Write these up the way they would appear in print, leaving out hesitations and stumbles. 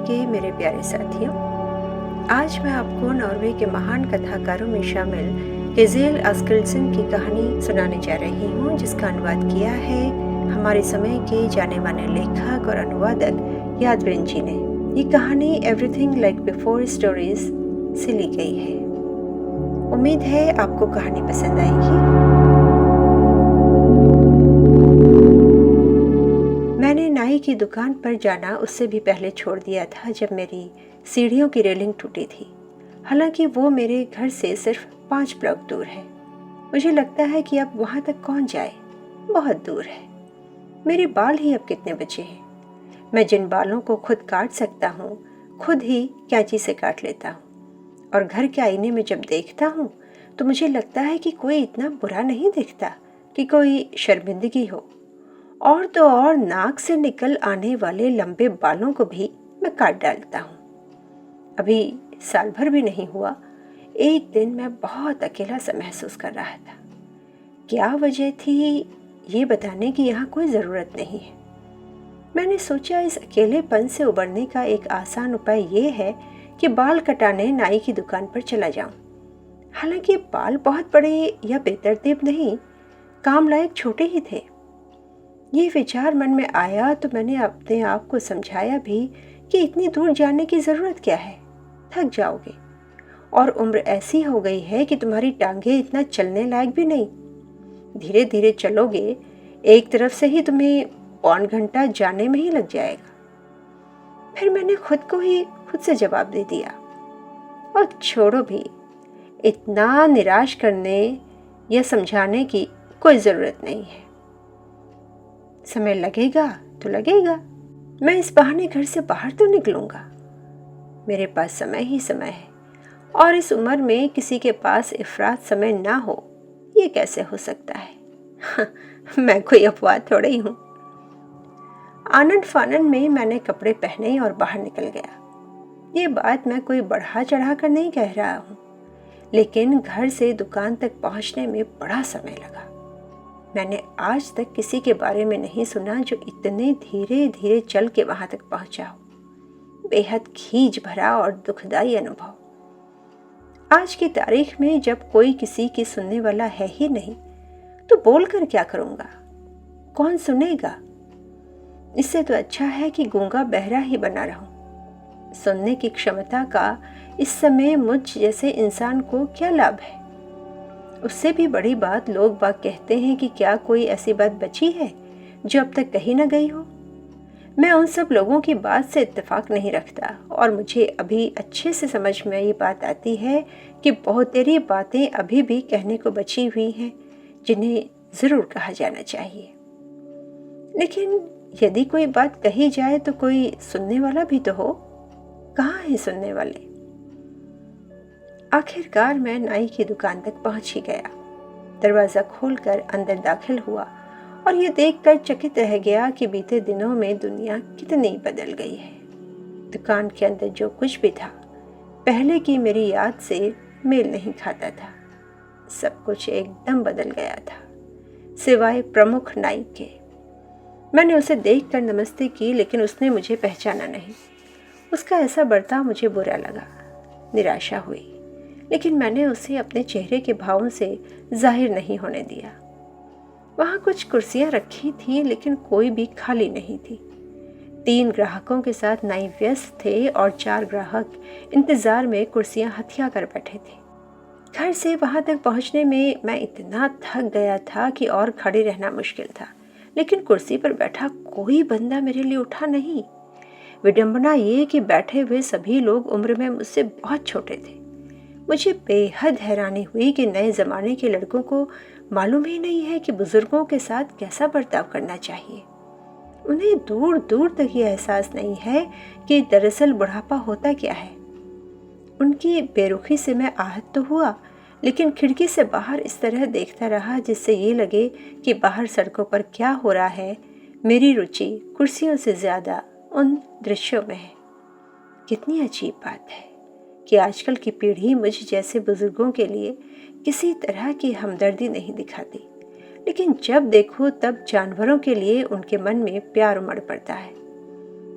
के मेरे प्यारे साथियों, आज मैं आपको नॉर्वे के महान कथाकारों में शामिल केजेल आस्किल्डसन की कहानी सुनाने जा रही हूँ, जिसका अनुवाद किया है हमारे समय के जाने माने लेखक और अनुवादक यादवेन जी ने। ये कहानी एवरीथिंग लाइक बिफोर स्टोरीज से ली गई है। उम्मीद है आपको कहानी पसंद आएगी। मैंने नाई की दुकान पर जाना उससे भी पहले छोड़ दिया था, जब मेरी सीढ़ियों की रेलिंग टूटी थी। हालांकि वो मेरे घर से सिर्फ 5 ब्लॉक दूर है। मुझे लगता है कि अब वहां तक कौन जाए, बहुत दूर है। मेरे बाल ही अब कितने बचे हैं। मैं जिन बालों को खुद काट सकता हूँ, खुद ही कैंची से काट लेता हूँ। और घर के आईने में जब देखता हूँ तो मुझे लगता है कि कोई इतना बुरा नहीं दिखता कि कोई शर्मिंदगी हो। और तो और नाक से निकल आने वाले लंबे बालों को भी मैं काट डालता हूँ। अभी साल भर भी नहीं हुआ, एक दिन मैं बहुत अकेला सा महसूस कर रहा था। क्या वजह थी ये बताने की यहाँ कोई ज़रूरत नहीं है। मैंने सोचा इस अकेलेपन से उबरने का एक आसान उपाय ये है कि बाल कटाने नाई की दुकान पर चला जाऊं। हालांकि बाल बहुत बड़े या बेतरतीब नहीं, काम लायक छोटे ही थे। ये विचार मन में आया तो मैंने अपने आप को समझाया भी कि इतनी दूर जाने की ज़रूरत क्या है, थक जाओगे। और उम्र ऐसी हो गई है कि तुम्हारी टांगें इतना चलने लायक भी नहीं। धीरे धीरे चलोगे, एक तरफ से ही तुम्हें पौन घंटा जाने में ही लग जाएगा। फिर मैंने खुद से जवाब दे दिया, और छोड़ो भी, इतना निराश करने या समझाने की कोई ज़रूरत नहीं है। समय लगेगा तो लगेगा, मैं इस बहाने घर से बाहर तो निकलूंगा। मेरे पास समय ही समय है, और इस उम्र में किसी के पास इफरात समय ना हो, ये कैसे हो सकता है। मैं कोई अपवाद थोड़ा ही हूँ। आनंद फानन में मैंने कपड़े पहने और बाहर निकल गया। ये बात मैं कोई बढ़ा चढ़ा कर नहीं कह रहा हूँ, लेकिन घर से दुकान तक पहुँचने में बड़ा समय लगा। मैंने आज तक किसी के बारे में नहीं सुना जो इतने धीरे धीरे चल के वहां तक पहुंचा हो। बेहद खींच भरा और दुखदाई अनुभव। आज की तारीख में जब कोई किसी की सुनने वाला है ही नहीं, तो बोलकर क्या करूंगा, कौन सुनेगा। इससे तो अच्छा है कि गूंगा बहरा ही बना रहूं। सुनने की क्षमता का इस समय मुझ जैसे इंसान को क्या लाभ है। उससे भी बड़ी बात लोग बाग कहते हैं कि क्या कोई ऐसी बात बची है जो अब तक कही न गई हो। मैं उन सब लोगों की बात से इत्तेफाक नहीं रखता, और मुझे अभी अच्छे से समझ में ये बात आती है कि बहुत तेरी बातें अभी भी कहने को बची हुई हैं, जिन्हें ज़रूर कहा जाना चाहिए। लेकिन यदि कोई बात कही जाए तो कोई सुनने वाला भी तो हो। कहाँ है सुनने वाले। आखिरकार मैं नाई की दुकान तक पहुंच ही गया। दरवाज़ा खोलकर अंदर दाखिल हुआ और ये देखकर चकित रह गया कि बीते दिनों में दुनिया कितनी बदल गई है। दुकान के अंदर जो कुछ भी था, पहले की मेरी याद से मेल नहीं खाता था। सब कुछ एकदम बदल गया था, सिवाय प्रमुख नाई के। मैंने उसे देखकर नमस्ते की, लेकिन उसने मुझे पहचाना नहीं। उसका ऐसा बर्ताव मुझे बुरा लगा, निराशा हुई। लेकिन मैंने उसे अपने चेहरे के भावों से जाहिर नहीं होने दिया। वहाँ कुछ कुर्सियाँ रखी थी, लेकिन कोई भी खाली नहीं थी। 3 ग्राहकों के साथ नाई व्यस्त थे और 4 ग्राहक इंतज़ार में कुर्सियाँ हथिया कर बैठे थे। घर से वहाँ तक पहुँचने में मैं इतना थक गया था कि और खड़े रहना मुश्किल था, लेकिन कुर्सी पर बैठा कोई बंदा मेरे लिए उठा नहीं। विडंबना ये कि बैठे हुए सभी लोग उम्र में मुझसे बहुत छोटे थे। मुझे बेहद हैरानी हुई कि नए ज़माने के लड़कों को मालूम ही नहीं है कि बुज़ुर्गों के साथ कैसा बर्ताव करना चाहिए। उन्हें दूर दूर तक ये एहसास नहीं है कि दरअसल बुढ़ापा होता क्या है। उनकी बेरुखी से मैं आहत तो हुआ, लेकिन खिड़की से बाहर इस तरह देखता रहा जिससे ये लगे कि बाहर सड़कों पर क्या हो रहा है, मेरी रुचि कुर्सियों से ज़्यादा उन दृश्यों में है। कितनी अजीब बात है कि आजकल की पीढ़ी मुझ जैसे बुजुर्गों के लिए किसी तरह की हमदर्दी नहीं दिखाती, लेकिन जब देखो तब जानवरों के लिए उनके मन में प्यार उमड़ पड़ता है।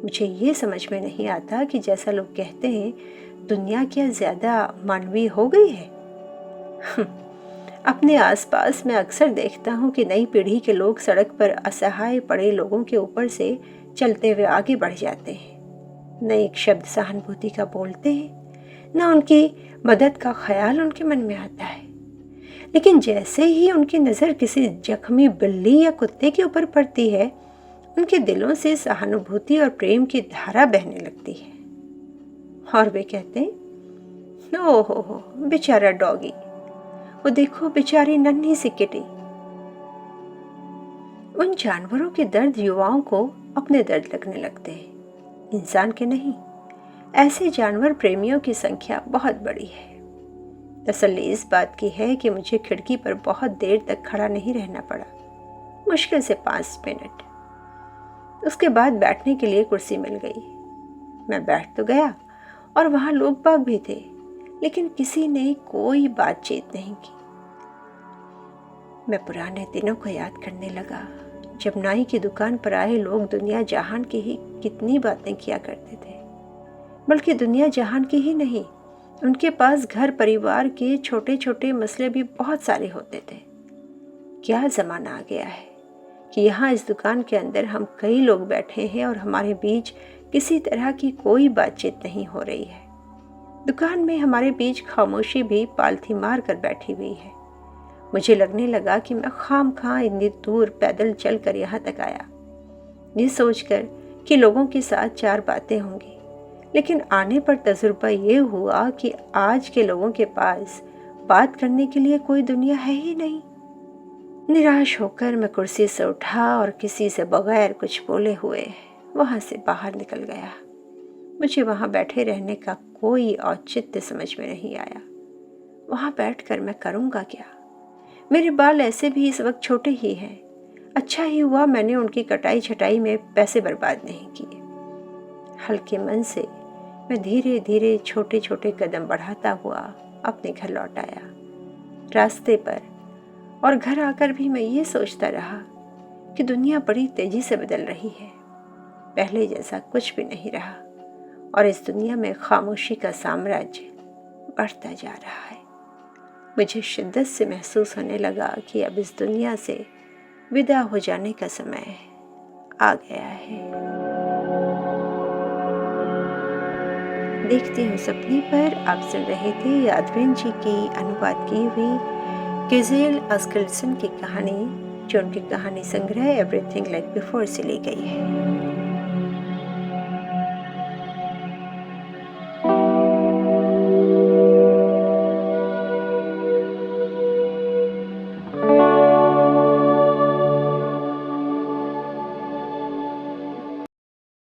मुझे ये समझ में नहीं आता कि जैसा लोग कहते हैं, दुनिया क्या ज़्यादा मानवीय हो गई है। अपने आसपास मैं अक्सर देखता हूँ कि नई पीढ़ी के लोग सड़क पर असहाय पड़े लोगों के ऊपर से चलते हुए आगे बढ़ जाते हैं। न एक शब्द सहानुभूति का बोलते हैं, न उनकी मदद का ख्याल उनके मन में आता है। लेकिन जैसे ही उनकी नज़र किसी जख्मी बिल्ली या कुत्ते के ऊपर पड़ती है, उनके दिलों से सहानुभूति और प्रेम की धारा बहने लगती है और वे कहते हैं, ओहो बेचारा डॉगी, वो देखो बेचारी नन्ही सी किटी। उन जानवरों के दर्द युवाओं को अपने दर्द लगने लगते हैं, इंसान के नहीं। ऐसे जानवर प्रेमियों की संख्या बहुत बड़ी है। तसल्ली इस बात की है कि मुझे खिड़की पर बहुत देर तक खड़ा नहीं रहना पड़ा, मुश्किल से 5 मिनट। उसके बाद बैठने के लिए कुर्सी मिल गई। मैं बैठ तो गया और वहां लोग बाग भी थे, लेकिन किसी ने कोई बातचीत नहीं की। मैं पुराने दिनों को याद करने लगा, जब नाई की दुकान पर आए लोग दुनिया जहान की ही कितनी बातें किया करते थे। बल्कि दुनिया जहान की ही नहीं, उनके पास घर परिवार के छोटे छोटे मसले भी बहुत सारे होते थे। क्या ज़माना आ गया है कि यहाँ इस दुकान के अंदर हम कई लोग बैठे हैं और हमारे बीच किसी तरह की कोई बातचीत नहीं हो रही है। दुकान में हमारे बीच खामोशी भी पालथी मार कर बैठी हुई है। मुझे लगने लगा कि मैं खामखा इतनी दूर पैदल चलकर यहाँ तक आया, ये सोचकर कि लोगों के साथ 4 बातें होंगी। लेकिन आने पर तजुर्बा ये हुआ कि आज के लोगों के पास बात करने के लिए कोई दुनिया है ही नहीं। निराश होकर मैं कुर्सी से उठा और किसी से बगैर कुछ बोले हुए वहाँ से बाहर निकल गया। मुझे वहाँ बैठे रहने का कोई औचित्य समझ में नहीं आया। वहाँ बैठकर मैं करूँगा क्या? मेरे बाल ऐसे भी इस वक्त छोटे ही हैं। अच्छा ही हुआ मैंने उनकी कटाई छटाई में पैसे बर्बाद नहीं किए। हल्के मन से मैं धीरे धीरे छोटे छोटे कदम बढ़ाता हुआ अपने घर लौट आया। रास्ते पर और घर आकर भी मैं ये सोचता रहा कि दुनिया बड़ी तेजी से बदल रही है। पहले जैसा कुछ भी नहीं रहा और इस दुनिया में खामोशी का साम्राज्य बढ़ता जा रहा है। मुझे शिद्दत से महसूस होने लगा कि अब इस दुनिया से विदा हो जाने का समय आ गया है। देखती हूँ सपने पर आप सुन रहे थे यादवेन जी की अनुवाद की हुई गिज़ेल आस्किल्सन की कहानी, जो उनके कहानी संग्रह एवरीथिंग लाइक बिफोर से ली गई है।